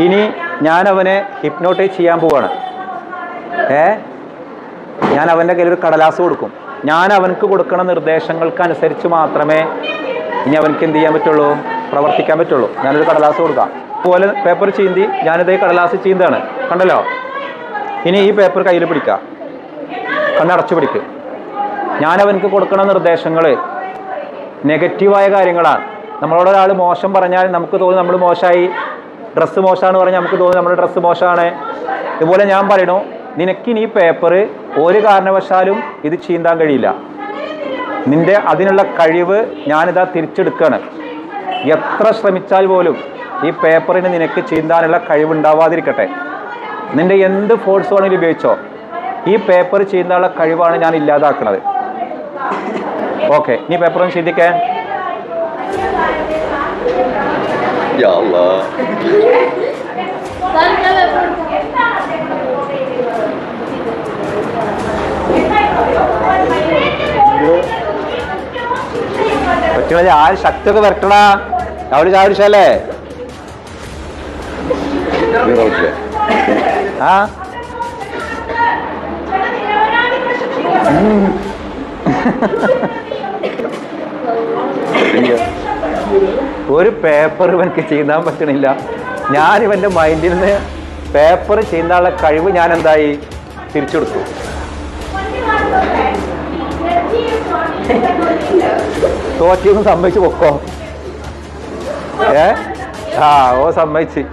ഇനി ഞാൻ അവനെ ഹിപ്നോട്ടൈസ് ചെയ്യാൻ പോവാണ്. ഞാൻ അവൻ്റെ കയ്യിൽ ഒരു കടലാസ് കൊടുക്കും. ഞാൻ അവനക്ക് കൊടുക്കുന്ന നിർദ്ദേശങ്ങൾക്കനുസരിച്ച് മാത്രമേ ഇനി അവനക്ക് എന്ത് ചെയ്യാൻ പറ്റുള്ളൂ, പ്രവർത്തിക്കാൻ പറ്റുള്ളൂ. ഞാനൊരു കടലാസ് കൊടുക്കാം. അതുപോലെ പേപ്പർ ചീന്തി ഞാനിത് കടലാസ് ചീന്താണ്, കണ്ടല്ലോ. ഇനി ഈ പേപ്പർ കയ്യിൽ പിടിക്കുക, കണ്ണടച്ചു പിടിക്കുക. ഞാൻ അവനക്ക് കൊടുക്കുന്ന നിർദ്ദേശങ്ങൾ നെഗറ്റീവായ കാര്യങ്ങളാണ്. നമ്മളോട് ഒരാൾ മോശം പറഞ്ഞാൽ നമുക്ക് തോന്നും നമ്മൾ മോശമായി. ഡ്രസ്സ് മോശമാണെന്ന് പറഞ്ഞാൽ നമുക്ക് തോന്നും നമ്മുടെ ഡ്രസ്സ് മോശമാണ്. ഇതുപോലെ ഞാൻ പറയണു, നിനക്കിനി ഈ പേപ്പർ ഒരു കാരണവശാലും ഇത് ചീന്താൻ കഴിയില്ല. നിന്റെ അതിനുള്ള കഴിവ് ഞാനിതാ തിരിച്ചെടുക്കുകയാണ്. എത്ര ശ്രമിച്ചാൽ പോലും ഈ പേപ്പറിന് നിനക്ക് ചീന്താനുള്ള കഴിവുണ്ടാവാതിരിക്കട്ടെ. നിന്റെ എന്ത് ഫോഴ്സ് വേണമെങ്കിലും ഉപയോഗിച്ചോ, ഈ പേപ്പർ ചീന്താനുള്ള കഴിവാണ് ഞാൻ ഇല്ലാതാക്കുന്നത്. ഓക്കെ, നീ പേപ്പർ ഒന്ന് ചിന്തിക്കേ. പറ്റുന്ന ആ ശക്തിയൊക്കെ വരട്ടടാ. അവിടെ ചാടിച്ചല്ലേ ആ ഒരു പേപ്പർ ഇവനക്ക് ചീന്താൻ പറ്റണില്ല. ഞാൻ ഇവൻ്റെ മൈൻഡിൽ നിന്ന് പേപ്പർ ചീന്താനുള്ള കഴിവ് ഞാൻ എന്തായി തിരിച്ചെടുത്തു. തോറ്റിയൊന്നും സമ്മതിച്ച് പൊക്കോ. ഓ സമ്മതിച്ച്.